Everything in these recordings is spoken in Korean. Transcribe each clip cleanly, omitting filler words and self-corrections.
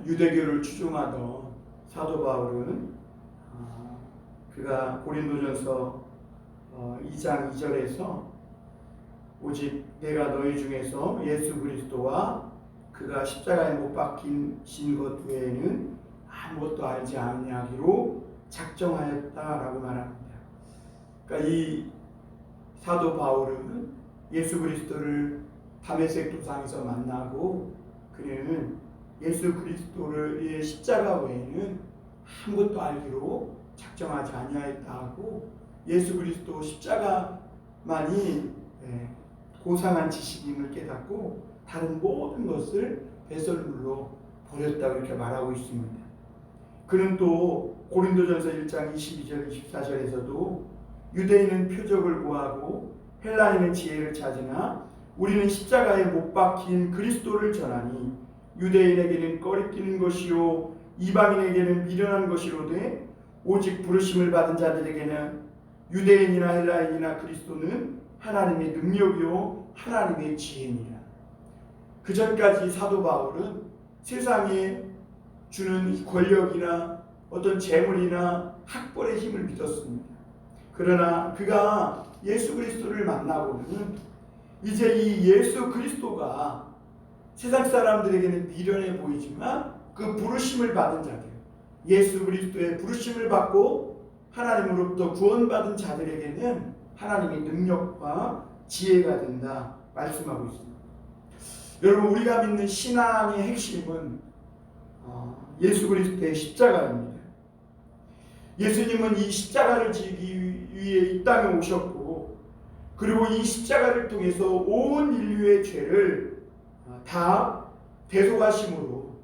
유대교를 추종하던 사도 바울은 그가 고린도전서 2장 2절에서 오직 내가 너희 중에서 예수 그리스도와 그가 십자가에 못 박히신 것 외에는 아무것도 알지 아니하기로 작정하였다라고 말합니다. 그러니까 이 사도 바울은 예수 그리스도를 다메섹 도상에서 만나고 그는 예수 그리스도의 십자가 외에는 아무것도 알기로 작정하지 아니하였다 하고 예수 그리스도 십자가만이 고상한 지식임을 깨닫고 다른 모든 것을 배설물로 버렸다고 이렇게 말하고 있습니다. 그는 또 고린도전서 1장 22절 24절에서도 유대인은 표적을 구하고 헬라인은 지혜를 찾으나 우리는 십자가에 못 박힌 그리스도를 전하니 유대인에게는 꺼리끼는 것이요 이방인에게는 미련한 것이로되 오직 부르심을 받은 자들에게는 유대인이나 헬라인이나 그리스도는 하나님의 능력이요 하나님의 지혜니라. 그 전까지 사도 바울은 세상에 주는 권력이나 어떤 재물이나 학벌의 힘을 믿었습니다. 그러나 그가 예수 그리스도를 만나고는 이제 이 예수 그리스도가 세상 사람들에게는 미련해 보이지만 그 부르심을 받은 자들, 예수 그리스도의 부르심을 받고 하나님으로부터 구원받은 자들에게는 하나님의 능력과 지혜가 된다 말씀하고 있습니다. 여러분, 우리가 믿는 신앙의 핵심은 예수 그리스도의 십자가입니다. 예수님은 이 십자가를 지기 위해 이 땅에 오셨고 그리고 이 십자가를 통해서 온 인류의 죄를 다 대속하심으로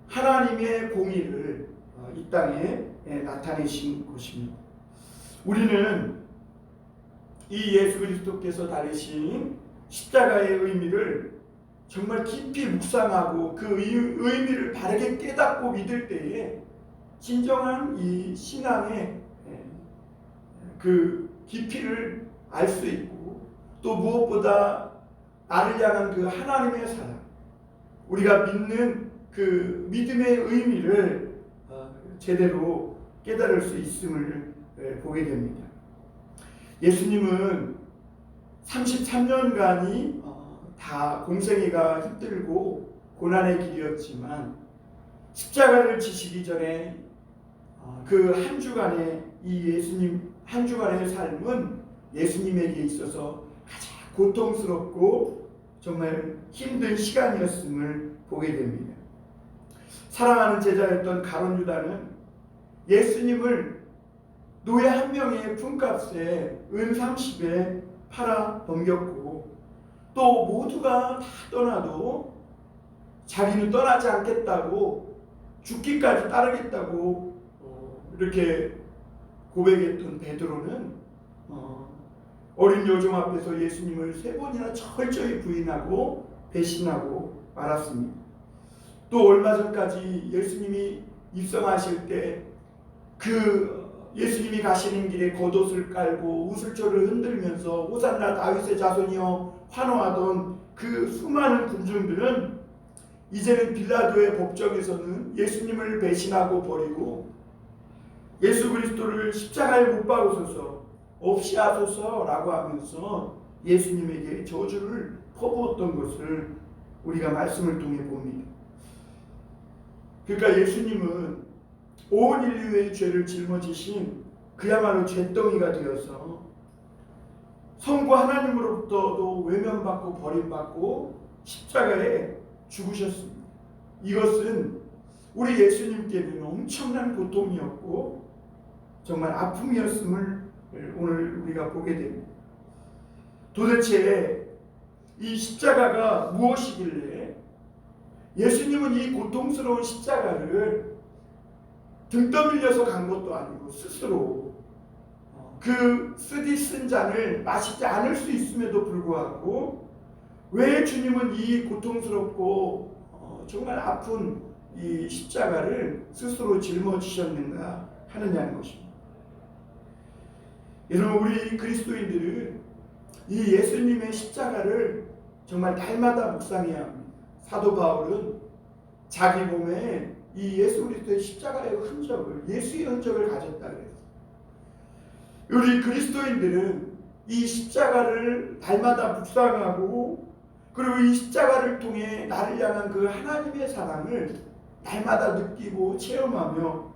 하나님의 공의를 이 땅에 나타내신 것입니다. 우리는 이 예수 그리스도께서 다루신 십자가의 의미를 정말 깊이 묵상하고 그 의미를 바르게 깨닫고 믿을 때에 진정한 이 신앙의 그 깊이를 알 수 있고 또 무엇보다 나를 향한 그 하나님의 사랑, 우리가 믿는 그 믿음의 의미를 제대로 깨달을 수 있음을 보게 됩니다. 예수님은 33년간이 다 공생애가 힘들고 고난의 길이었지만 십자가를 지시기 전에 그 한 주간의 이 예수님 한 주간의 삶은 예수님에게 있어서 가장 고통스럽고 정말 힘든 시간이었음을 보게 됩니다. 사랑하는 제자였던 가룟 유다는 예수님을 노예 한 명의 품값에 은 30에 팔아 넘겼고 또 모두가 다 떠나도 자기는 떠나지 않겠다고 죽기까지 따르겠다고 이렇게 고백했던 베드로는 어린 여종 앞에서 예수님을 3번이나 철저히 부인하고 배신하고 말았습니다. 또 얼마 전까지 예수님이 입성하실 때 그 예수님이 가시는 길에 겉옷을 깔고 우슬초를 흔들면서 호산나 다윗의 자손이여 환호하던 그 수많은 군중들은 이제는 빌라도의 법정에서는 예수님을 배신하고 버리고 예수 그리스도를 십자가에 못 박으소서 없이 하소서라고 하면서 예수님에게 저주를 퍼부었던 것을 우리가 말씀을 통해 봅니다. 그러니까 예수님은 온 인류의 죄를 짊어지신 그야말로 죄덩이가 되어서 성부 하나님으로부터도 외면받고 버림받고 십자가에 죽으셨습니다. 이것은 우리 예수님께는 엄청난 고통이었고 정말 아픔이었음을 오늘 우리가 보게 됩니다. 도대체 이 십자가가 무엇이길래 예수님은 이 고통스러운 십자가를 등 떠밀려서 간 것도 아니고 스스로 그 쓰디 쓴 잔을 마시지 않을 수 있음에도 불구하고 왜 주님은 이 고통스럽고 정말 아픈 이 십자가를 스스로 짊어지셨는가 하느냐는 것입니다. 여러분, 우리 그리스도인들은 이 예수님의 십자가를 정말 날마다 묵상해야 합니다. 사도 바울은 자기 몸에 이 예수 그리스도의 십자가의 흔적을, 예수의 흔적을 가졌다 그랬어요. 우리 그리스도인들은 이 십자가를 날마다 묵상하고, 그리고 이 십자가를 통해 나를 향한 그 하나님의 사랑을 날마다 느끼고 체험하며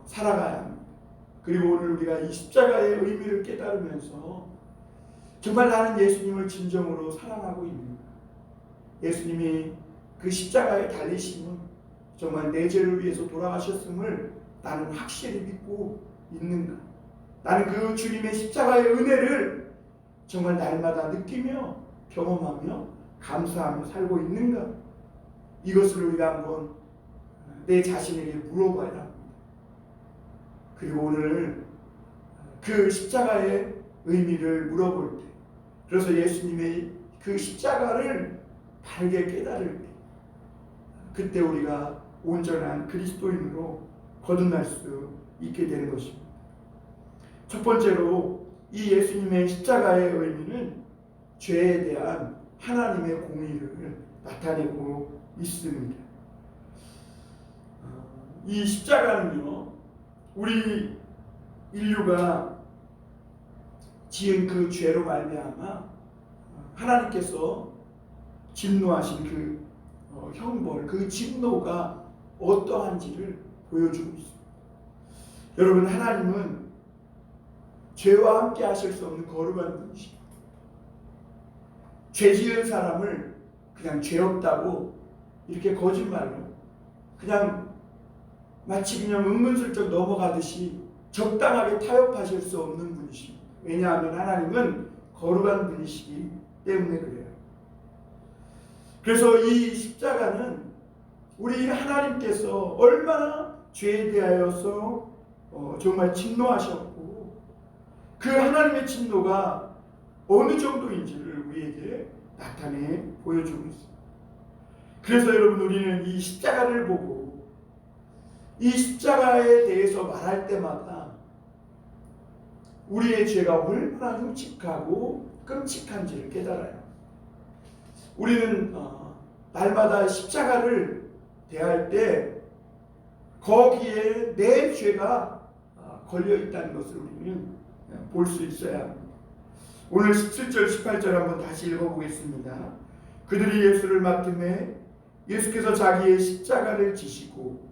살아가야 합니다. 그리고 오늘 우리가 이 십자가의 의미를 깨달으면서 정말 나는 예수님을 진정으로 사랑하고 있는가? 예수님이 그 십자가에 달리심은 정말 내 죄를 위해서 돌아가셨음을 나는 확실히 믿고 있는가? 나는 그 주님의 십자가의 은혜를 정말 날마다 느끼며 경험하며 감사하며 살고 있는가? 이것을 우리가 한번 내 자신에게 물어봐야 합니다. 그리고 오늘 그 십자가의 의미를 물어볼 때, 그래서 예수님의 그 십자가를 바르게 깨달을 때, 그때 우리가 온전한 그리스도인으로 거듭날 수 있게 되는 것입니다. 첫 번째로 이 예수님의 십자가의 의미는 죄에 대한 하나님의 공의를 나타내고 있습니다. 이 십자가는요, 우리 인류가 지은 그 죄로 말미암아 하나님께서 진노하신 그 형벌, 그 진노가 어떠한지를 보여주고 있습니다. 여러분, 하나님은 죄와 함께 하실 수 없는 거룩한 분이십니다. 죄 지은 사람을 그냥 죄 없다고 이렇게 거짓말로 그냥 마치 그냥 은근슬쩍 넘어가듯이 적당하게 타협하실 수 없는 분이십니다. 왜냐하면 하나님은 거룩한 분이시기 때문에 그래요. 그래서 이 십자가는 우리 하나님께서 얼마나 죄에 대하여서 정말 진노하셨고, 그 하나님의 진노가 어느 정도인지를 우리에게 나타내 보여주고 있습니다. 그래서 여러분, 우리는 이 십자가를 보고 이 십자가에 대해서 말할 때마다 우리의 죄가 얼마나 흉측하고 끔찍한지를 깨달아요. 우리는 날마다 십자가를 대할 때 거기에 내 죄가 걸려 있다는 것을 우리는 볼 수 있어야 합니다. 오늘 17절 18절 한번 다시 읽어보겠습니다. 그들이 예수를 맡음에 예수께서 자기의 십자가를 지시고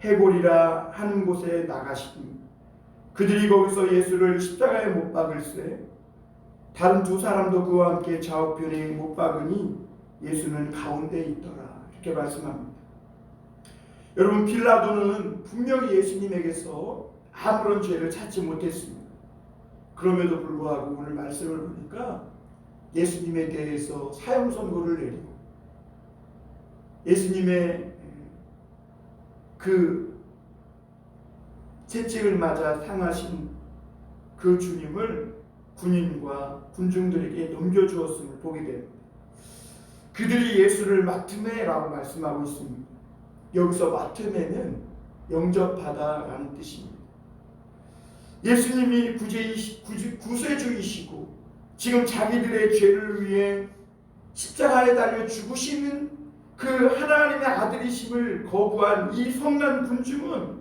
해골이라 하는 곳에 나가시니 그들이 거기서 예수를 십자가에 못 박을세 다른 두 사람도 그와 함께 좌우편에 못 박으니 예수는 가운데 있더라. 이렇게 말씀합니다. 여러분, 빌라도는 분명히 예수님에게서 아무런 죄를 찾지 못했습니다. 그럼에도 불구하고 오늘 말씀을 보니까 예수님에 대해서 사형 선고를 내리고 예수님의 그 채찍을 맞아 상하신 그 주님을 군인과 군중들에게 넘겨주었음을 보게 됩니다. 그들이 예수를 맡음에라고 말씀하고 있습니다. 여기서 맡음에는 영접하다라는 뜻입니다. 예수님이 구세주이시고 지금 자기들의 죄를 위해 십자가에 달려 죽으시는 그 하나님의 아들이심을 거부한 이 성난 군중은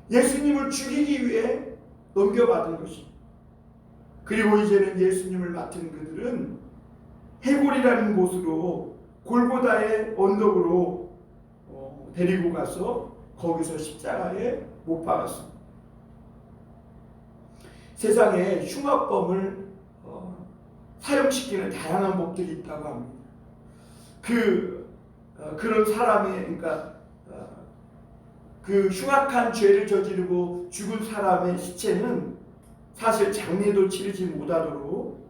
예수님을 죽이기 위해 넘겨받은 것입니다. 그리고 이제는 예수님을 맡은 그들은 해골이라는 곳으로 골고다의 언덕으로 데리고 가서 거기서 십자가에 못 박았습니다. 세상에 흉악범을 사형시키는 다양한 법들이 있다고 합니다. 그런 사람의, 그러니까 그 흉악한 죄를 저지르고 죽은 사람의 시체는 사실 장례도 치르지 못하도록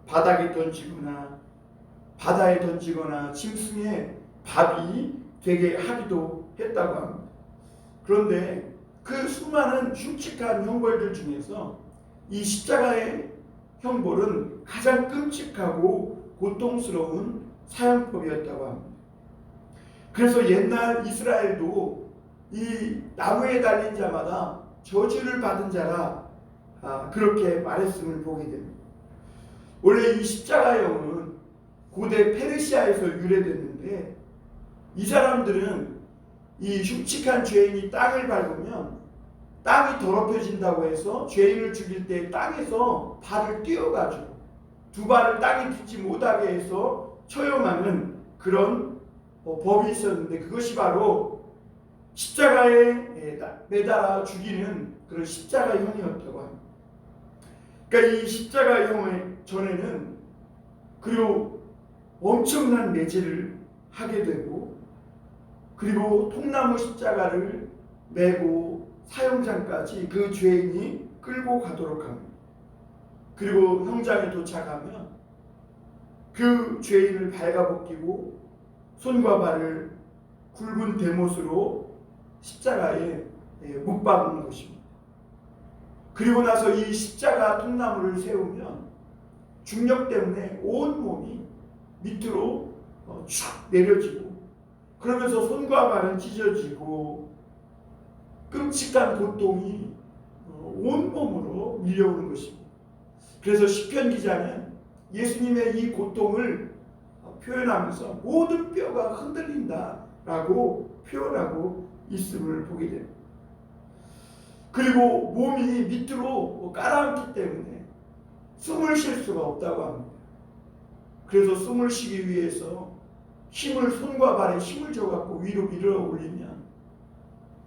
바닥에 던지거나 바다에 던지거나 짐승의 밥이 되게 하기도 했다고 합니다. 그런데 그 수많은 흉측한 형벌들 중에서 이 십자가의 형벌은 가장 끔찍하고 고통스러운 사형법이었다고 합니다. 그래서 옛날 이스라엘도 이 나무에 달린 자마다 저주를 받은 자라 그렇게 말했음을 보게 됩니다. 원래 이 십자가형은 고대 페르시아에서 유래됐는데 이 사람들은 이 흉측한 죄인이 땅을 밟으면 땅이 더럽혀진다고 해서 죄인을 죽일 때 땅에서 발을 띄어가지고 두 발을 땅에 딛지 못하게 해서 처형하는 그런 법이 있었는데, 그것이 바로 십자가에 매달아 죽이는 그런 십자가형이었다고 합니다. 그러니까 이 십자가형의 전에는 그리고 엄청난 매질을 하게 되고, 그리고 통나무 십자가를 메고 사형장까지 그 죄인이 끌고 가도록 합니다. 그리고 형장에 도착하면 그 죄인을 발가벗기고 손과 발을 굵은 대못으로 십자가에 못 박은 것입니다. 그리고 나서 이 십자가 통나무를 세우면 중력 때문에 온 몸이 밑으로 쫙 내려지고, 그러면서 손과 발은 찢어지고 끔찍한 고통이 온 몸으로 밀려오는 것입니다. 그래서 시편 기자는 예수님의 이 고통을 표현하면서 모든 뼈가 흔들린다라고 표현하고 있음을 보게 됩니다. 그리고 몸이 밑으로 깔아앉기 때문에 숨을 쉴 수가 없다고 합니다. 그래서 숨을 쉬기 위해서 손과 발에 힘을 줘갖고 위로 밀어 올리면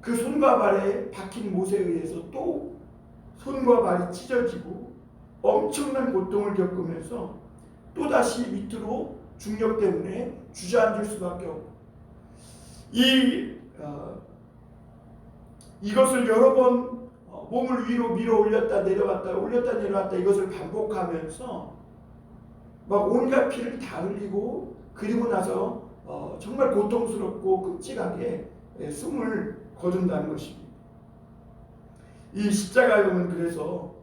그 손과 발에 박힌 못에 의해서 또 손과 발이 찢어지고 엄청난 고통을 겪으면서 또다시 밑으로 중력 때문에 주저앉을 수밖에 없고, 이것을 여러 번 몸을 위로 밀어 올렸다 내려왔다 이것을 반복하면서 막 온갖 피를 다 흘리고, 그리고 나서 정말 고통스럽고 끔찍하게 숨을 거둔다는 것입니다. 이 십자가형은 그래서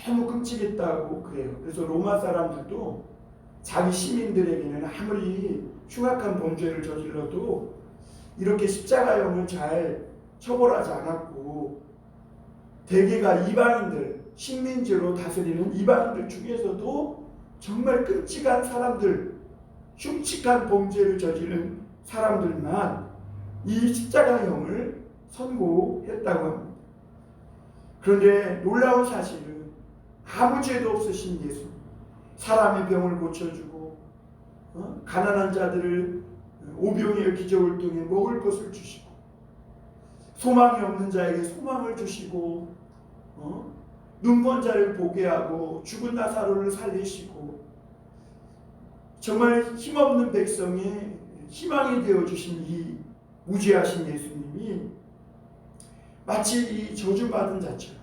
너무 끔찍했다고 그래요. 그래서 로마 사람들도 자기 시민들에게는 아무리 흉악한 범죄를 저질러도 이렇게 십자가형을 잘 처벌하지 않았고, 대개가 이방인들, 식민지로 다스리는 이방인들 중에서도 정말 끔찍한 사람들, 흉측한 범죄를 저지른 사람들만 이 십자가형을 선고했다고 합니다. 그런데 놀라운 사실은 아무 죄도 없으신 예수, 사람의 병을 고쳐주고 가난한 자들을 오병이어 기적을 통해 먹을 것을 주시고, 소망이 없는 자에게 소망을 주시고, 눈먼 자를 보게 하고 죽은 나사로를 살리시고, 정말 힘없는 백성의 희망이 되어주신 이 무죄하신 예수님이 마치 이 저주받은 자처럼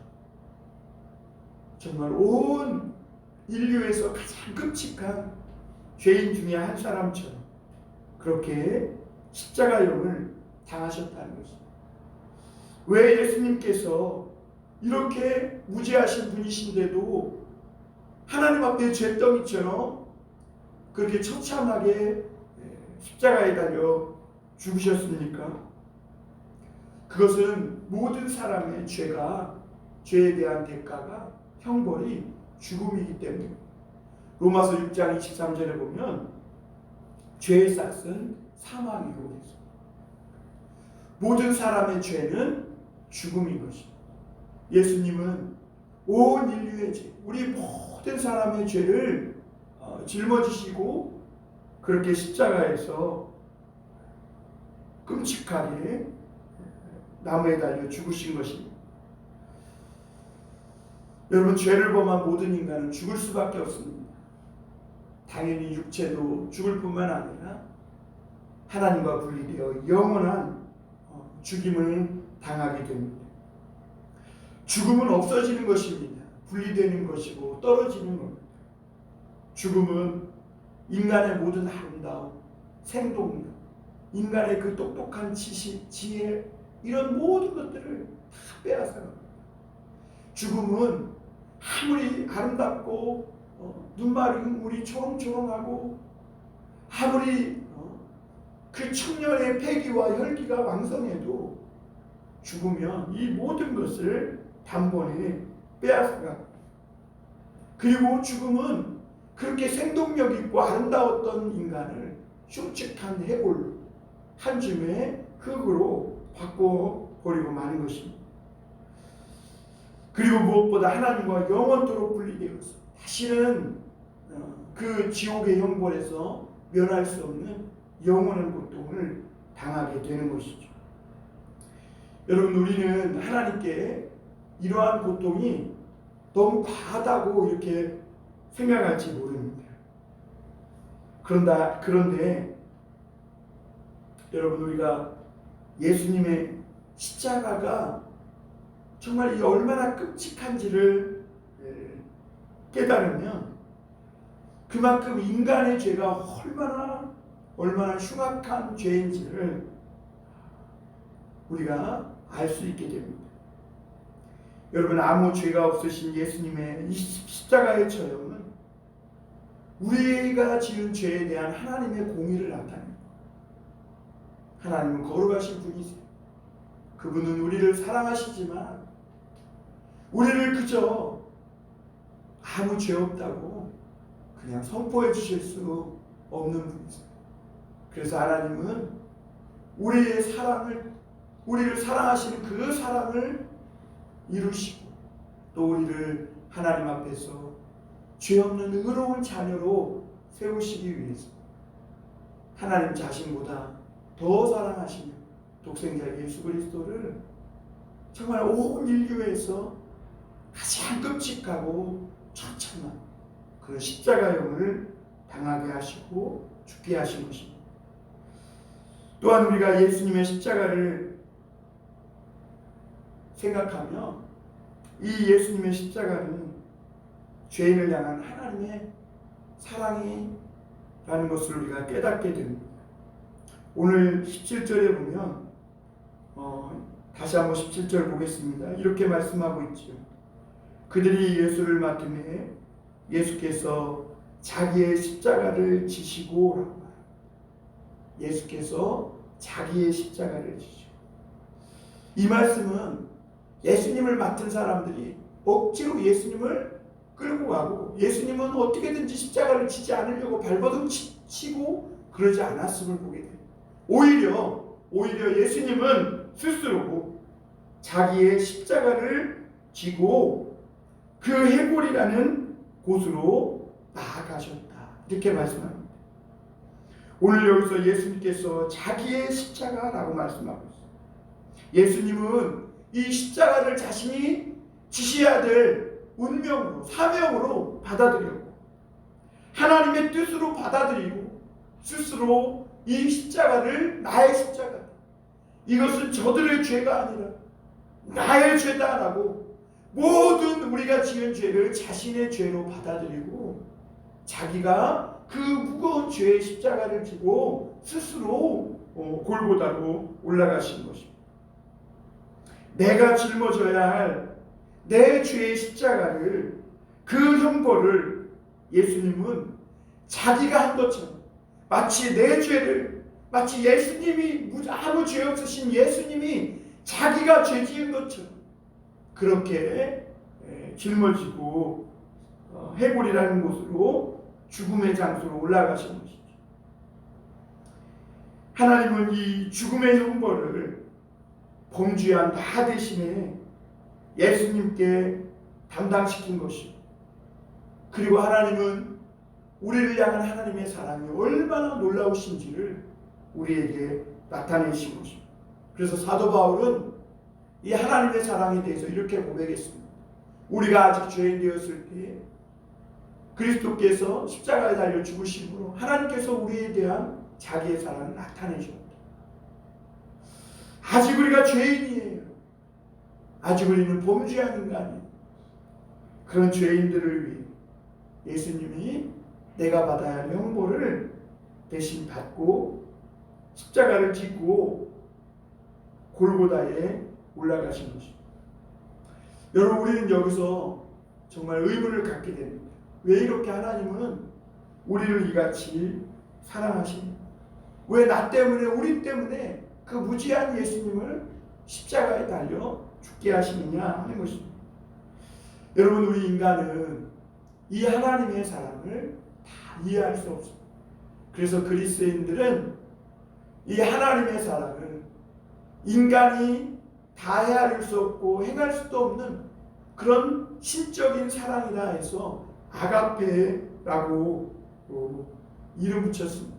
정말 온 인류에서 가장 끔찍한 죄인 중에 한 사람처럼 그렇게 십자가형을 당하셨다는 것입니다. 왜 예수님께서 이렇게 무죄하신 분이신데도 하나님 앞에 죄덩이처럼 그렇게 처참하게 십자가에 달려 죽으셨습니까? 그것은 모든 사람의 죄에 대한 대가가, 형벌이 죽음이기 때문입니다. 로마서 6장 23절에 보면 죄의 싹은 사망이고 해서 모든 사람의 죄는 죽음인 것입니다. 예수님은 온 인류의 죄, 우리 모든 사람의 죄를 짊어지시고 그렇게 십자가에서 끔찍하게 나무에 달려 죽으신 것입니다. 여러분, 죄를 범한 모든 인간은 죽을 수밖에 없습니다. 당연히 육체도 죽을 뿐만 아니라 하나님과 분리되어 영원한 죽임을 당하게 됩니다. 죽음은 없어지는 것입니다. 분리되는 것이고 떨어지는 겁니다. 죽음은 인간의 모든 아름다움, 생동력, 인간의 그 똑똑한 지식, 지혜, 이런 모든 것들을 다 빼앗아갑니다. 죽음은 아무리 아름답고 눈마른 물이 초롱초롱하고 아무리 그 청년의 패기와 혈기가 왕성해도 죽으면 이 모든 것을 단번에 빼앗아갑니다. 그리고 죽음은 그렇게 생동력 있고 아름다웠던 인간을 흉측한 해골로, 한 줌의 흙으로 바꿔버리고 마는 것입니다. 그리고 무엇보다 하나님과 영원토록 분리되어서 다시는 그 지옥의 형벌에서 면할 수 없는 영원한 고통을 당하게 되는 것이죠. 여러분, 우리는 하나님께 이러한 고통이 너무 과하다고 이렇게 생각할지 모릅니다. 그런데 여러분, 우리가 예수님의 십자가가 정말 얼마나 끔찍한지를 깨달으면 그만큼 인간의 죄가 얼마나 흉악한 죄인지를 우리가 알 수 있게 됩니다. 여러분, 아무 죄가 없으신 예수님의 이 십자가의 처형은 우리가 지은 죄에 대한 하나님의 공의를 나타냅니다. 하나님은 거룩하신 분이세요. 그분은 우리를 사랑하시지만 우리를 그저 아무 죄 없다고 그냥 선포해 주실 수 없는 분이세요. 그래서 하나님은 우리를 사랑하시는 그 사랑을 이루시고 또 우리를 하나님 앞에서 죄 없는 의로운 자녀로 세우시기 위해서 하나님 자신보다 더 사랑하시는 독생자 예수 그리스도를 정말 온 인류에서 가장 끔찍하고 처참한 그 십자가형을 당하게 하시고 죽게 하신 것입니다. 또한 우리가 예수님의 십자가를 생각하며 이 예수님의 십자가는 죄인을 향한 하나님의 사랑이라는 것을 우리가 깨닫게 됩니다. 오늘 17절에 보면 다시 한번 17절 보겠습니다. 이렇게 말씀하고 있죠. 그들이 예수를 맡음에 예수께서 자기의 십자가를 지시고 라고 말합니다. 예수께서 자기의 십자가를 지시고, 이 말씀은 예수님을 맡은 사람들이 억지로 예수님을 끌고 가고 예수님은 어떻게든지 십자가를 지지 않으려고 발버둥 치고 그러지 않았음을 보게 됩니다. 오히려 예수님은 스스로 자기의 십자가를 지고 그 해골이라는 곳으로 나아가셨다, 이렇게 말씀합니다. 오늘 여기서 예수님께서 자기의 십자가라고 말씀하고 있습니다. 예수님은 이 십자가를 자신이 지셔야 될 운명으로, 사명으로 받아들였고 하나님의 뜻으로 받아들이고 스스로 이 십자가를 나의 십자가다, 이것은 저들의 죄가 아니라 나의 죄다라고 모든 우리가 지은 죄를 자신의 죄로 받아들이고 자기가 그 무거운 죄의 십자가를 지고 스스로 골고다로 올라가신 것입니다. 내가 짊어져야 할 내 죄의 십자가를, 그 형벌을 예수님은 자기가 한 것처럼, 마치 내 죄를, 마치 예수님이 아무 죄 없으신 예수님이 자기가 죄 지은 것처럼 그렇게 짊어지고 해골이라는 곳으로, 죽음의 장소로 올라가신 것이죠. 하나님은 이 죽음의 형벌을 범죄한 나 대신에 예수님께 담당시킨 것이고, 그리고 하나님은 우리를 향한 하나님의 사랑이 얼마나 놀라우신지를 우리에게 나타내신 것입니다. 그래서 사도 바울은 이 하나님의 사랑에 대해서 이렇게 고백했습니다. 우리가 아직 죄인 되었을 때 그리스도께서 십자가에 달려 죽으심으로 하나님께서 우리에 대한 자기의 사랑을 나타내셨다. 아직 우리가 죄인이에요. 아직 우리는 범죄한 인간이에요. 그런 죄인들을 위해 예수님이 내가 받아야 할 형벌을 대신 받고 십자가를 짓고 골고다에 올라가신 것입니다. 여러분, 우리는 여기서 정말 의문을 갖게 됩니다. 왜 이렇게 하나님은 우리를 이같이 사랑하십니까? 왜 나 때문에, 우리 때문에 그 무지한 예수님을 십자가에 달려 죽게 하시느냐 하는 것입니다. 여러분, 우리 인간은 이 하나님의 사랑을 다 이해할 수 없습니다. 그래서 그리스도인들은 이 하나님의 사랑을 인간이 다 헤아릴 수 없고 행할 수도 없는 그런 신적인 사랑이다 해서 아가페라고 이름 붙였습니다.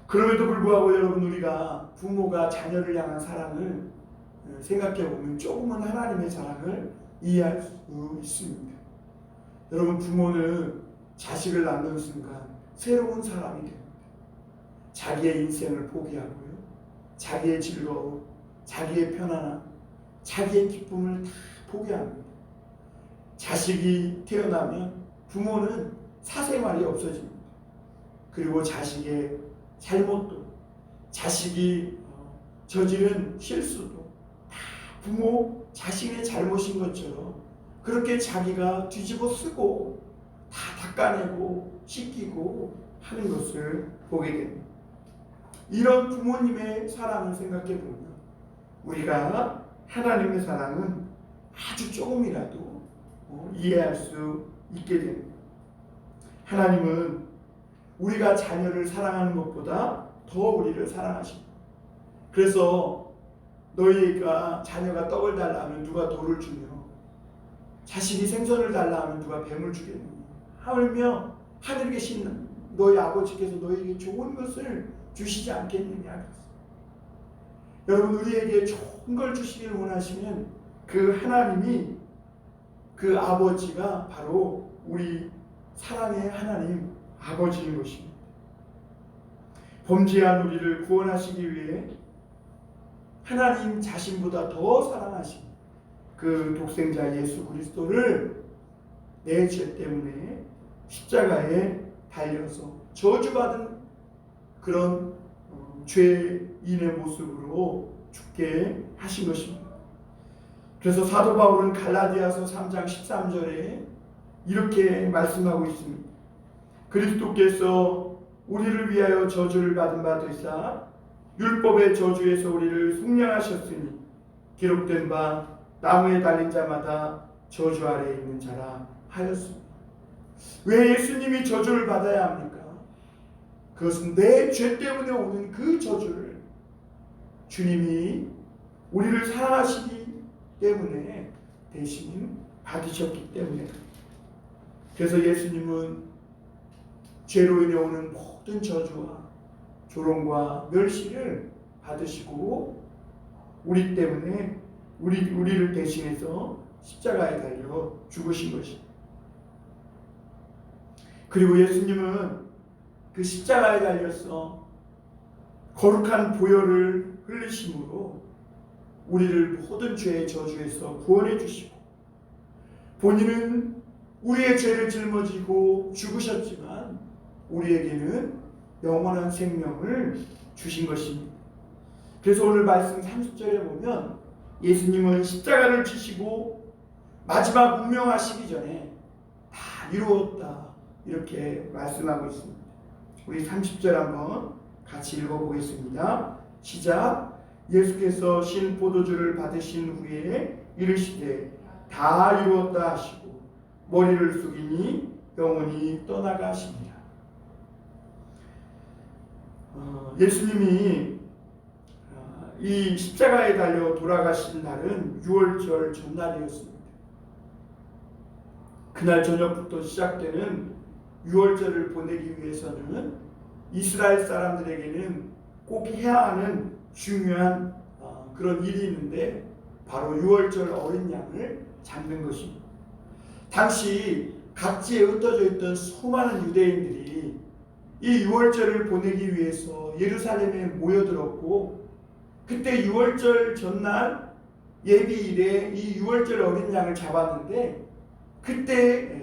그럼에도 불구하고 여러분, 우리가 부모가 자녀를 향한 사랑을 생각해 보면 조금은 하나님의 사랑을 이해할 수 있습니다. 여러분, 부모는 자식을 낳는 순간 새로운 사람이 됩니다. 자기의 인생을 포기하고요, 자기의 즐거움, 자기의 편안함, 자기의 기쁨을 다 포기합니다. 자식이 태어나면 부모는 사생활이 없어집니다. 그리고 자식의 잘못도, 자식이 저지른 실수도 다 부모 자신의 잘못인 것처럼 그렇게 자기가 뒤집어 쓰고 다 닦아내고 씻기고 하는 것을 보게 됩니다. 이런 부모님의 사랑을 생각해 보면 우리가 하나님의 사랑은 아주 조금이라도 이해할 수 있게 됩니다. 하나님은 우리가 자녀를 사랑하는 것보다 더 우리를 사랑하십니다. 그래서 너희가 자녀가 떡을 달라 하면 누가 돌을 주며 자식이 생선을 달라 하면 누가 뱀을 주겠느냐. 하물며 하늘에 계신 너희 아버지께서 너희에게 좋은 것을 주시지 않겠느냐. 여러분, 우리에게 좋은 걸 주시길 원하시면 그 하나님이, 그 아버지가 바로 우리 사랑의 하나님 아버지인 것입니다. 범죄한 우리를 구원하시기 위해 하나님 자신보다 더 사랑하신 그 독생자 예수 그리스도를 내 죄 때문에 십자가에 달려서 저주받은 그런 죄인의 모습으로 죽게 하신 것입니다. 그래서 사도 바울은 갈라디아서 3장 13절에 이렇게 말씀하고 있습니다. 그리스도께서 우리를 위하여 저주를 받은 바 되사 율법의 저주에서 우리를 속량하셨으니 기록된 바 나무에 달린 자마다 저주 아래에 있는 자라 하였습니다. 왜 예수님이 저주를 받아야 합니까? 그것은 내 죄 때문에 오는 그 저주를 주님이 우리를 사랑하시기 때문에 대신 받으셨기 때문에. 그래서 예수님은 죄로 인해 오는 모든 저주와 조롱과 멸시를 받으시고 우리 때문에 우리를 대신해서 십자가에 달려 죽으신 것입니다. 그리고 예수님은 그 십자가에 달려서 거룩한 보혈을 흘리심으로 우리를 모든 죄의 저주에서 구원해 주시고 본인은 우리의 죄를 짊어지고 죽으셨지만 우리에게는 영원한 생명을 주신 것입니다. 그래서 오늘 말씀 30절에 보면 예수님은 십자가를 지시고 마지막 운명하시기 전에 다 이루었다 이렇게 말씀하고 있습니다. 우리 30절 한번 같이 읽어보겠습니다. 시작. 예수께서 신 포도주를 받으신 후에 이르시되 다 이루었다 하시고 머리를 숙이니 영혼이 떠나가시니라. 예수님이 이 십자가에 달려 돌아가신 날은 6월절 전날이었습니다. 그날 저녁부터 시작되는 6월절을 보내기 위해서는 이스라엘 사람들에게는 꼭 해야 하는 중요한 그런 일이 있는데 바로 6월절 어린 양을 잡는 것입니다. 당시 각지에 흩어져 있던 수많은 유대인들이 이 6월절을 보내기 위해서 예루살렘에 모여들었고 그때 6월절 전날 예비일에 이 6월절 어린 양을 잡았는데 그때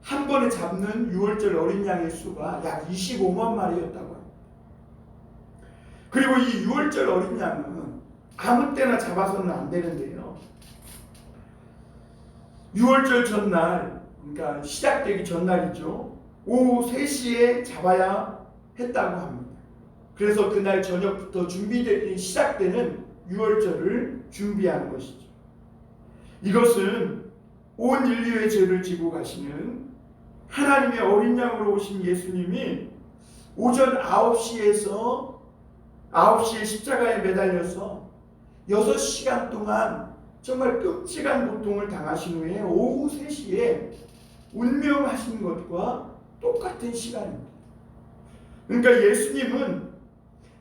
한 번에 잡는 6월절 어린 양의 수가 약 25만 마리였다고 합니다. 그리고 이 6월절 어린 양은 아무 때나 잡아서는 안 되는데요. 6월절 전날, 그러니까 시작되기 전날이죠. 오후 3시에 잡아야 했다고 합니다. 그래서 그날 저녁부터 시작되는 6월절을 준비하는 것이죠. 이것은 온 인류의 죄를 지고 가시는 하나님의 어린 양으로 오신 예수님이 오전 9시에 십자가에 매달려서 6시간 동안 정말 끔찍한 고통을 당하신 후에 오후 3시에 운명하신 것과 똑같은 시간입니다. 그러니까 예수님은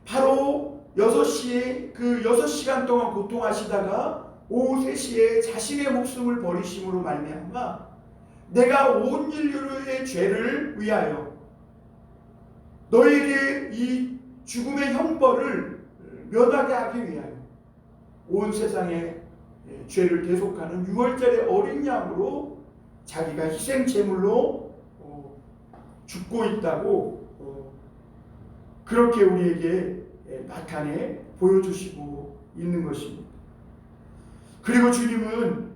바로 6시에 그 6시간 동안 고통하시다가 오후 3시에 자신의 목숨을 버리심으로 말미암아 내가 온 인류의 죄를 위하여 너에게 이 죽음의 형벌을 면하게 하기 위하여 온 세상의 죄를 대속하는 6월절의 어린 양으로 자기가 희생 제물로 죽고 있다고 그렇게 우리에게 나타내 보여주시고 있는 것입니다. 그리고 주님은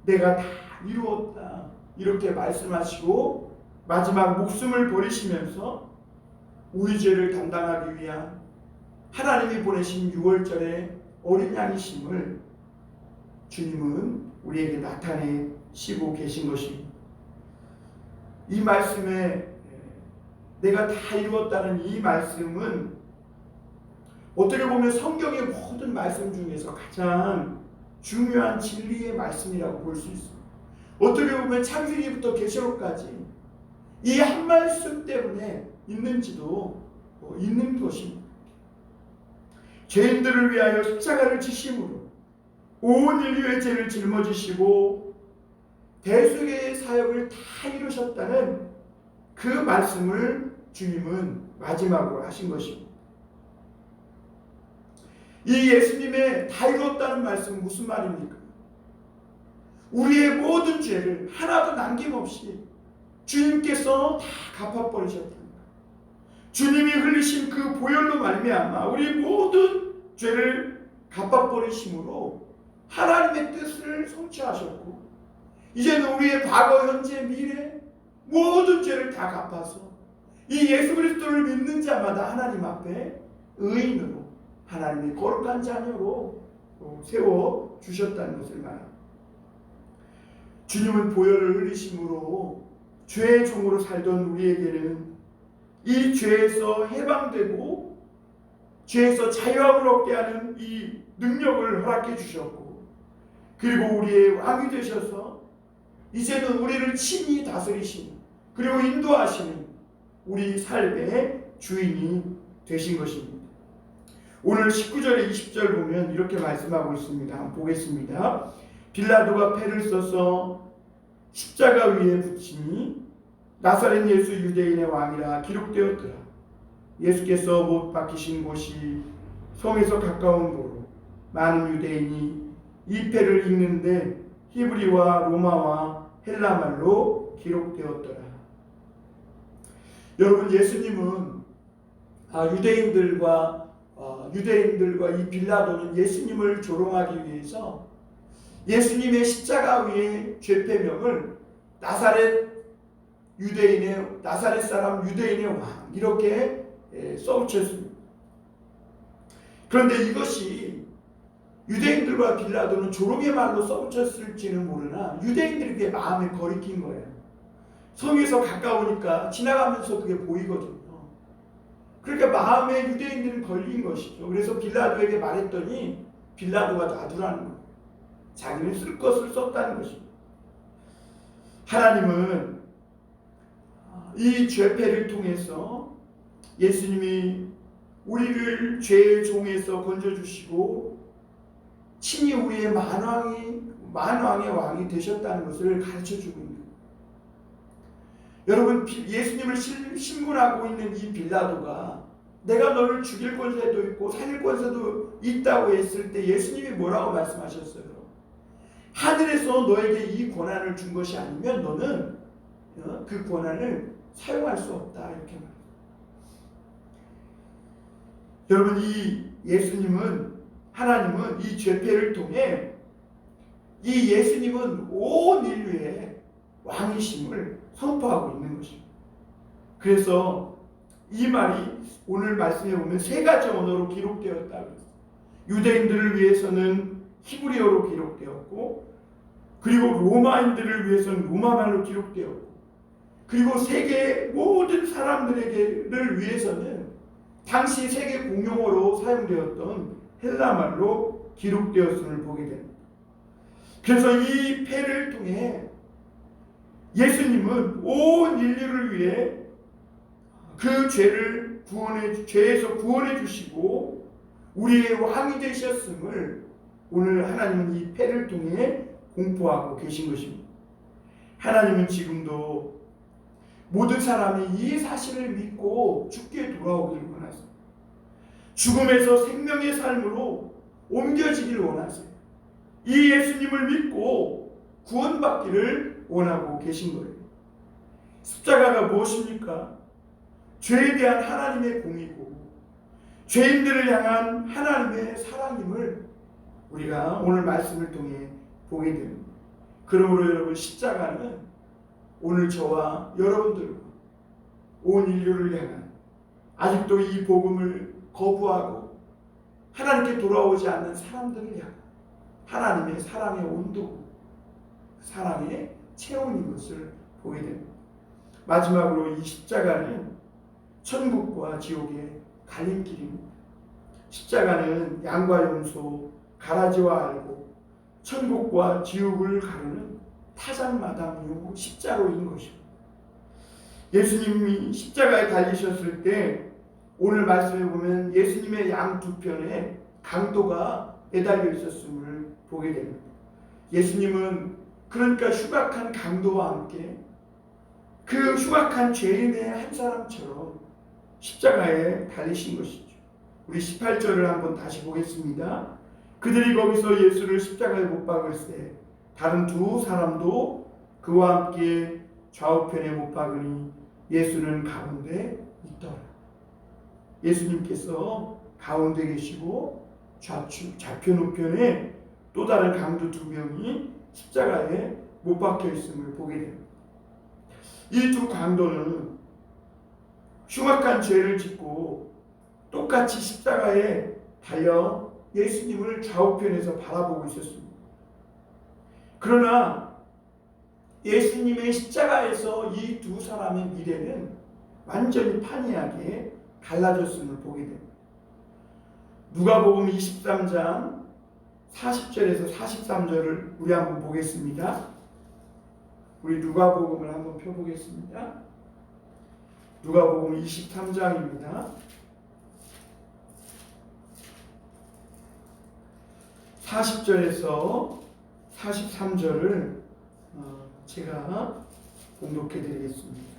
내가 다 이루었다 이렇게 말씀하시고 마지막 목숨을 버리시면서 우리 죄를 담당하기 위한 하나님이 보내신 6월절의 어린 양이심을 주님은 우리에게 나타내시고 계신 것입니다. 이 말씀에 내가 다 이루었다는 이 말씀은 어떻게 보면 성경의 모든 말씀 중에서 가장 중요한 진리의 말씀이라고 볼 수 있습니다. 어떻게 보면 창세기부터 계시록까지 이 한 말씀 때문에 있는지도 있는 것입니다. 죄인들을 위하여 십자가를 지심으로 온 인류의 죄를 짊어지시고 대속의 사역을 다 이루셨다는 그 말씀을 주님은 마지막으로 하신 것입니다. 이 예수님의 다 이루었다는 말씀은 무슨 말입니까? 우리의 모든 죄를 하나도 남김없이 주님께서 다 갚아버리셨다. 주님이 흘리신 그 보혈로 말미암아 우리 모든 죄를 갚아버리심으로 하나님의 뜻을 성취하셨고 이제는 우리의 과거, 현재, 미래 모든 죄를 다 갚아서 이 예수 그리스도를 믿는 자마다 하나님 앞에 의인으로 하나님의 거룩한 자녀로 세워주셨다는 것을 말합니다. 주님은 보혈을 흘리심으로 죄의 종으로 살던 우리에게는 이 죄에서 해방되고 죄에서 자유함을 얻게 하는 이 능력을 허락해 주셨고 그리고 우리의 왕이 되셔서 이제는 우리를 친히 다스리시는 그리고 인도하시는 우리 삶의 주인이 되신 것입니다. 오늘 19절에 20절 보면 이렇게 말씀하고 있습니다. 한번 보겠습니다. 빌라도가 패를 써서 십자가 위에 붙이니 나사렛 예수 유대인의 왕이라 기록되었더라. 예수께서 못 박히신 곳이 성에서 가까운 도로 많은 유대인이 이 패를 읽는데 히브리와 로마와 헬라말로 기록되었더라. 여러분 예수님은 유대인들과 이 빌라도는 예수님을 조롱하기 위해서 예수님의 십자가 위에 죄패명을 나사렛 사람 유대인의 왕 이렇게 써붙였습니다. 그런데 이것이 유대인들과 빌라도는 조롱의 말로 써붙였을지는 모르나 유대인들이 그게 마음에 거리낀 거예요. 성에서 가까우니까 지나가면서 그게 보이거든요. 그러니까 마음에 유대인들은 걸린 것이죠. 그래서 빌라도에게 말했더니 빌라도가 놔두라는 거예요. 자기는 쓸 것을 썼다는 것입니다. 하나님은 이 죄패를 통해서 예수님이 우리를 죄의 종에서 건져주시고 친히 우리의 만왕의 왕이 되셨다는 것을 가르쳐주고 있는 거예요. 여러분 예수님을 신문하고 있는 이 빌라도가 내가 너를 죽일 권세도 있고 살릴 권세도 있다고 했을 때 예수님이 뭐라고 말씀하셨어요? 하늘에서 너에게 이 권한을 준 것이 아니면 너는 그 권한을 사용할 수 없다 이렇게 말해요. 여러분 이 하나님은 이 죄패를 통해 이 예수님은 온 인류의 왕이심을 선포하고 있는 것입니다. 그래서 이 말이 오늘 말씀에 보면 세 가지 언어로 기록되었다고 했어요. 유대인들을 위해서는 히브리어로 기록되었고 그리고 로마인들을 위해서는 로마말로 기록되었고 그리고 세계 모든 사람들에게를 위해서는 당시 세계 공용어로 사용되었던 헬라말로 기록되었음을 보게 됩니다. 그래서 이 패를 통해 예수님은 온 인류를 위해 그 죄에서 구원해 주시고 우리의 왕이 되셨음을 오늘 하나님은 이 패를 통해 공포하고 계신 것입니다. 하나님은 지금도 모든 사람이 이 사실을 믿고 죽게 돌아오기를 원하세요. 죽음에서 생명의 삶으로 옮겨지기를 원하세요. 이 예수님을 믿고 구원받기를 원하고 계신 거예요. 십자가가 무엇입니까? 죄에 대한 하나님의 공의고 죄인들을 향한 하나님의 사랑임을 우리가 오늘 말씀을 통해 보게 됩니다. 그러므로 여러분, 십자가는 오늘 저와 여러분들과 온 인류를 향한 아직도 이 복음을 거부하고 하나님께 돌아오지 않는 사람들을 향한 하나님의 사랑의 온도고 사랑의 체온인 것을 보게 됩니다. 마지막으로 이 십자가는 천국과 지옥의 갈림길입니다. 십자가는 양과 염소, 가라지와 알고 천국과 지옥을 가르는 타작마당이요 십자로인 것입니다. 예수님이 십자가에 달리셨을 때 오늘 말씀에 보면 예수님의 양 두 편에 강도가 매달려 있었음을 보게 됩니다. 예수님은 그러니까 흉악한 강도와 함께 그 흉악한 죄인의 한 사람처럼 십자가에 달리신 것이죠. 우리 18절을 한번 다시 보겠습니다. 그들이 거기서 예수를 십자가에 못 박을세 다른 두 사람도 그와 함께 좌우편에 못 박으니 예수는 가운데 있더라. 예수님께서 가운데 계시고 좌편 우편에 또 다른 강도 두 명이 십자가에 못 박혀 있음을 보게 됩니다. 이 두 강도는 흉악한 죄를 짓고 똑같이 십자가에 달려 예수님을 좌우편에서 바라보고 있었습니다. 그러나 예수님의 십자가에서 이 두 사람의 미래는 완전히 판이하게 갈라졌음을 보게 됩니다. 누가복음 23장 40절에서 43절을 우리 한번 보겠습니다. 우리 누가복음을 한번 펴보겠습니다. 누가복음 23장입니다. 40절에서 43절을 제가 공독해 드리겠습니다.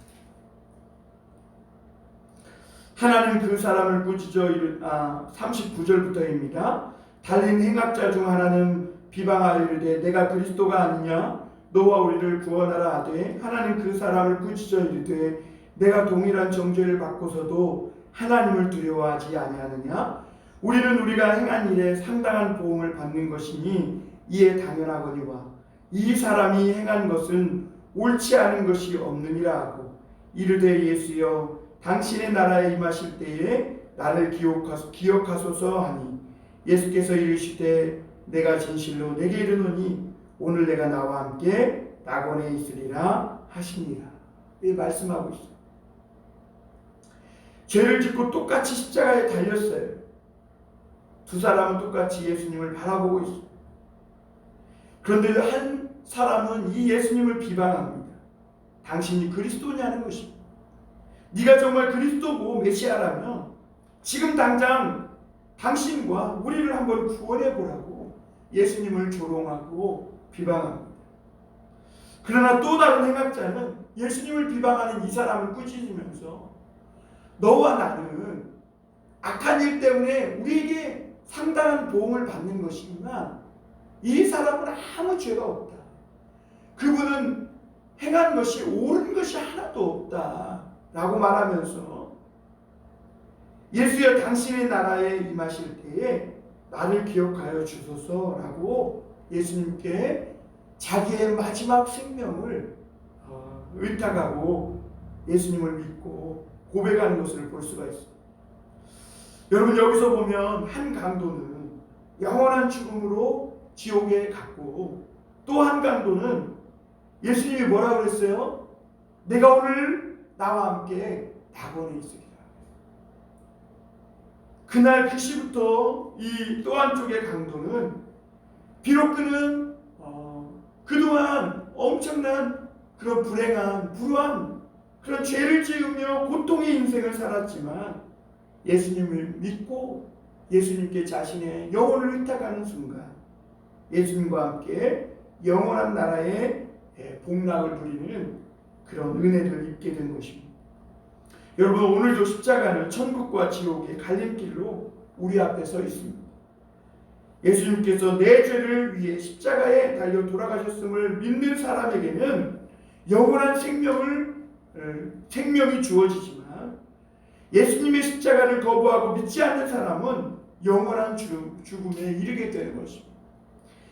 하나는 그 사람을 꾸짖어 39절부터입니다. 달린 행악자 중 하나는 비방하여 이르되 내가 그리스도가 아니냐 너와 우리를 구원하라 하되 하나는 그 사람을 꾸짖어 이르되 내가 동일한 정죄를 받고서도 하나님을 두려워하지 아니하느냐 우리는 우리가 행한 일에 상당한 보응을 받는 것이니 이에 당연하거니와 이 사람이 행한 것은 옳지 않은 것이 없느니라 하고 이르되 예수여 당신의 나라에 임하실 때에 나를 기억하소서 하니 예수께서 이르시되 내가 진실로 내게 이르노니 오늘 내가 나와 함께 낙원에 있으리라 하시니라. 이 말씀하고 있어요. 죄를 짓고 똑같이 십자가에 달렸어요. 두 사람은 똑같이 예수님을 바라보고 있어요. 그런데 한 사람은 이 예수님을 비방합니다. 당신이 그리스도냐는 것입니다. 네가 정말 그리스도고 메시아라면 지금 당장 당신과 우리를 한번 구원해 보라고 예수님을 조롱하고 비방합니다. 그러나 또 다른 행악자는 예수님을 비방하는 이 사람을 꾸짖으면서 너와 나는 악한 일 때문에 우리에게 상당한 보응을 받는 것이지만 이 사람은 아무 죄가 없다. 그분은 행한 것이 옳은 것이 하나도 없다 라고 말하면서 예수여 당신의 나라에 임하실 때에 나를 기억하여 주소서라고 예수님께 자기의 마지막 생명을 의탁하고 예수님을 믿고 고백하는 것을 볼 수가 있습니다. 여러분 여기서 보면 한 강도는 영원한 죽음으로 지옥에 갔고 또 한 강도는 예수님이 뭐라고 그랬어요? 내가 오늘 나와 함께 낙원에 있으리라. 그날 그 시부터 이 또 한쪽의 강도는 비록 그는 그동안 엄청난 그런 불우한 그런 죄를 지으며 고통의 인생을 살았지만 예수님을 믿고 예수님께 자신의 영혼을 의탁하는 순간 예수님과 함께 영원한 나라의 복락을 누리는 그런 은혜를 입게 된 것입니다. 여러분, 오늘도 십자가는 천국과 지옥의 갈림길로 우리 앞에 서 있습니다. 예수님께서 내 죄를 위해 십자가에 달려 돌아가셨음을 믿는 사람에게는 영원한 생명이 주어지지만 예수님의 십자가를 거부하고 믿지 않는 사람은 영원한 죽음에 이르게 되는 것입니다.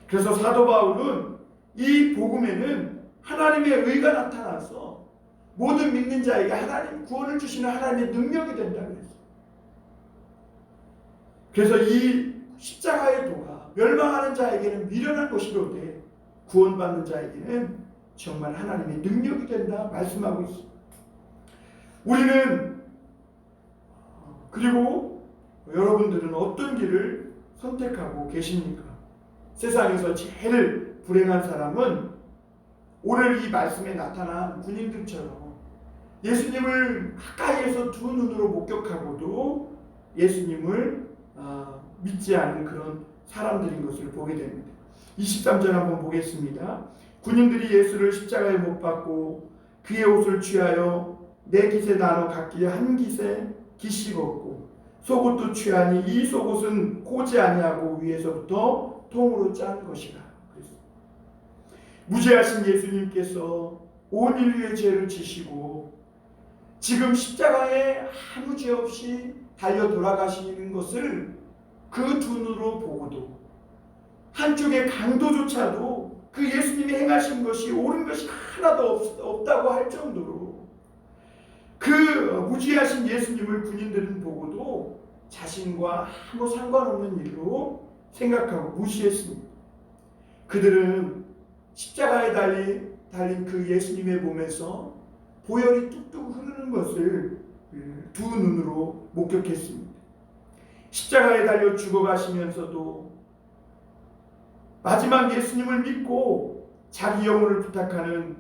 그래서 사도 바울은 이 복음에는 하나님의 의가 나타나서 모든 믿는 자에게 하나님 구원을 주시는 하나님의 능력이 된다고 했어요. 그래서 이 십자가의 도가 멸망하는 자에게는 미련한 것이로되 구원받는 자에게는 정말 하나님의 능력이 된다 말씀하고 있습니다. 우리는 그리고 여러분들은 어떤 길을 선택하고 계십니까? 세상에서 제일 불행한 사람은 오늘 이 말씀에 나타난 군인들처럼 예수님을 가까이에서 두 눈으로 목격하고도 예수님을 믿지 않은 그런 사람들인 것을 보게 됩니다. 23절 한번 보겠습니다. 군인들이 예수를 십자가에 못 박고 그의 옷을 취하여 네 깃에 나눠 각기 한 깃에 깃이 벗고 속옷도 취하니 이 속옷은 고지 아니하고 위에서부터 통으로 짠 것이라. 무죄하신 예수님께서 온 인류의 죄를 지시고 지금 십자가에 아무 죄 없이 달려 돌아가시는 것을 그 두 눈으로 보고도 한쪽의 강도조차도 그 예수님이 행하신 것이 옳은 것이 하나도 없다고 할 정도로 그 무죄하신 예수님을 군인들은 보고도 자신과 아무 상관없는 일로 생각하고 무시했습니다. 그들은 십자가에 달린 그 예수님의 몸에서 보혈이 뚝뚝 흐르는 것을 두 눈으로 목격했습니다. 십자가에 달려 죽어가시면서도 마지막 예수님을 믿고 자기 영혼을 부탁하는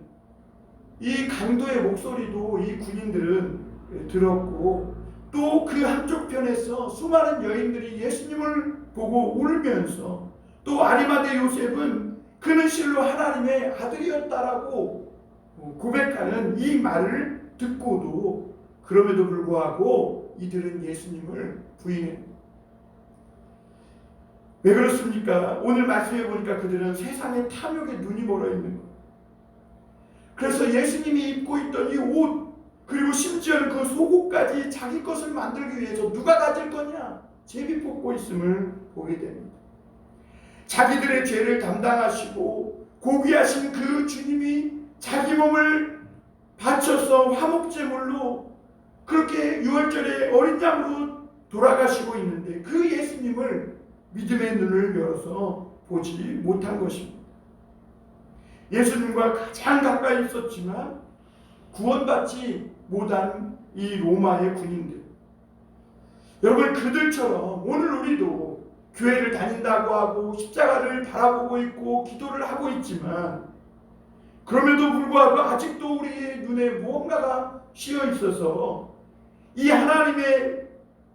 이 강도의 목소리도 이 군인들은 들었고 또 그 한쪽 편에서 수많은 여인들이 예수님을 보고 울면서 또 아리마대 요셉은 그는 실로 하나님의 아들이었다라고 고백하는 이 말을 듣고도 그럼에도 불구하고 이들은 예수님을 부인했습니다. 왜 그렇습니까? 오늘 말씀해 보니까 그들은 세상의 탐욕에 눈이 멀어 있는 거예요. 그래서 예수님이 입고 있던 이 옷 그리고 심지어는 그 속옷까지 자기 것을 만들기 위해서 누가 가질 거냐 제비 뽑고 있음을 보게 됩니다. 자기들의 죄를 담당하시고 고귀하신 그 주님이 자기 몸을 바쳐서 화목제물로 그렇게 유월절에 어린 양으로 돌아가시고 있는데 그 예수님을 믿음의 눈을 열어서 보지 못한 것입니다. 예수님과 가장 가까이 있었지만 구원받지 못한 이 로마의 군인들, 여러분 그들처럼 오늘 우리도 교회를 다닌다고 하고 십자가를 바라보고 있고 기도를 하고 있지만 그럼에도 불구하고 아직도 우리의 눈에 무언가가 씌어 있어서 이 하나님의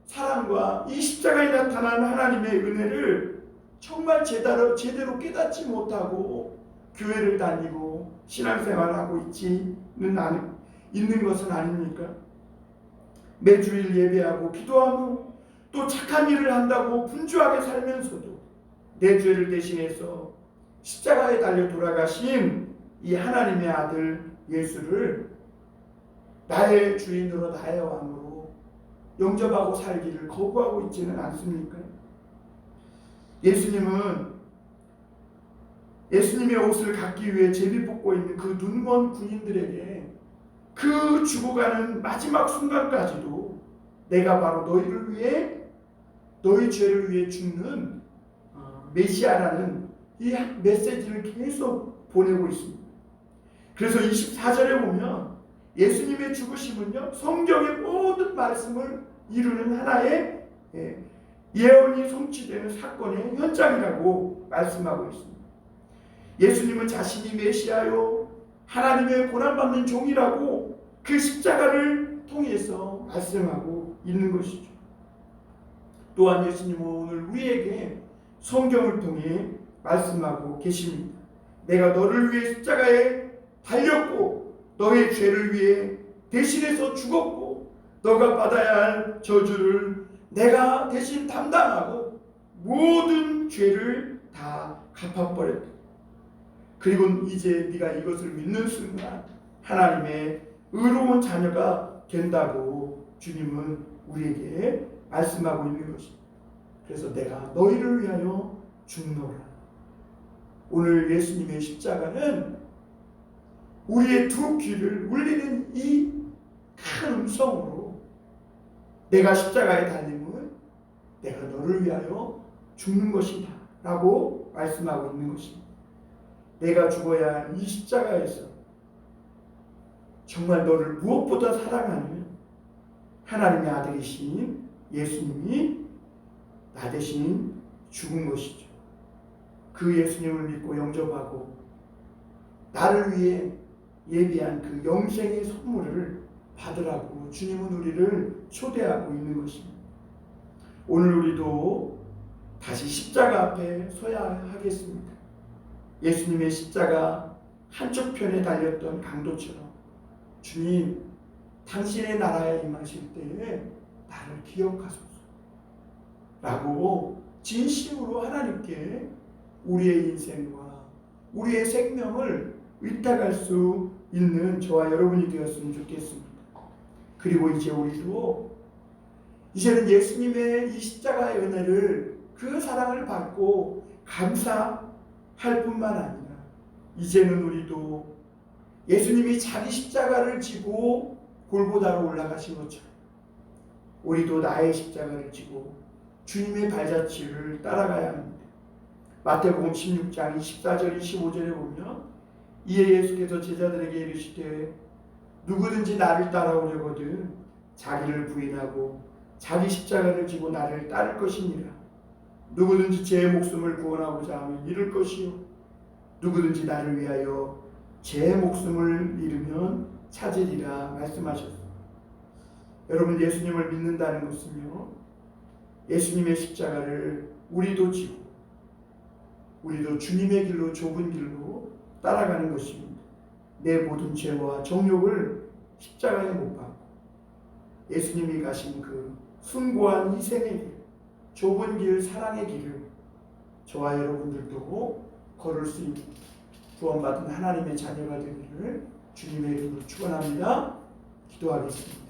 사랑과 이 십자가에 나타난 하나님의 은혜를 정말 제대로 깨닫지 못하고 교회를 다니고 신앙생활을 하고 있는 것은 아닙니까? 매주일 예배하고 기도하고 또 착한 일을 한다고 분주하게 살면서도 내 죄를 대신해서 십자가에 달려 돌아가신 이 하나님의 아들 예수를 나의 주인으로 나의 왕으로 영접하고 살기를 거부하고 있지는 않습니까? 예수님의 옷을 갖기 위해 제비 뽑고 있는 그 눈먼 군인들에게 그 죽어가는 마지막 순간까지도 내가 바로 너희를 위해 너희 죄를 위해 죽는 메시아라는 이 메시지를 계속 보내고 있습니다. 그래서 24절에 보면 예수님의 죽으심은요, 성경의 모든 말씀을 이루는 하나의 예언이 성취되는 사건의 현장이라고 말씀하고 있습니다. 예수님은 자신이 메시아요, 하나님의 고난받는 종이라고 그 십자가를 통해서 말씀하고 있는 것이죠. 또한 예수님은 오늘 우리에게 성경을 통해 말씀하고 계십니다. 내가 너를 위해 십자가에 달렸고 너의 죄를 위해 대신해서 죽었고 너가 받아야 할 저주를 내가 대신 담당하고 모든 죄를 다 갚아버렸다. 그리고 이제 네가 이것을 믿는 순간 하나님의 의로운 자녀가 된다고 주님은 우리에게 말씀하고 있는 것입니다. 그래서 내가 너희를 위하여 죽노라. 오늘 예수님의 십자가는 우리의 두 귀를 울리는 이 큰 음성으로 내가 십자가에 달림은 내가 너를 위하여 죽는 것이다 라고 말씀하고 있는 것입니다. 내가 죽어야 할 이 십자가에서 정말 너를 무엇보다 사랑하는 하나님의 아들이신 예수님이 나 대신 죽은 것이죠. 그 예수님을 믿고 영접하고 나를 위해 예비한 그 영생의 선물을 받으라고 주님은 우리를 초대하고 있는 것입니다. 오늘 우리도 다시 십자가 앞에 서야 하겠습니다. 예수님의 십자가 한쪽 편에 달렸던 강도처럼 주님, 당신의 나라에 임하실 때에 나를 기억하소서 라고 진심으로 하나님께 우리의 인생과 우리의 생명을 의탁할 수 있는 저와 여러분이 되었으면 좋겠습니다. 그리고 이제 우리도 이제는 예수님의 이 십자가의 은혜를, 그 사랑을 받고 감사할 뿐만 아니라 이제는 우리도 예수님이 자기 십자가를 지고 골고다로 올라가신 것처럼 우리도 나의 십자가를 지고 주님의 발자취를 따라가야 합니다. 마태복음 16장 24절 25절에 보면 이에 예수께서 제자들에게 이르시되 누구든지 나를 따라오려거든 자기를 부인하고 자기 십자가를 지고 나를 따를 것이니라. 누구든지 제 목숨을 구원하고자 하면 잃을 것이요 누구든지 나를 위하여 제 목숨을 잃으면 찾으리라 말씀하셨습니다. 여러분, 예수님을 믿는다는 것은요, 예수님의 십자가를 우리도 지고 우리도 주님의 길로, 좁은 길로 따라가는 것입니다. 내 모든 죄와 정욕을 십자가에 못 박고 예수님이 가신 그 숭고한 희생의 길, 좁은 길, 사랑의 길을 저와 여러분들도 걸을 수 있는 구원받은 하나님의 자녀가 되기를 주님의 이름으로 축원합니다. 기도하겠습니다.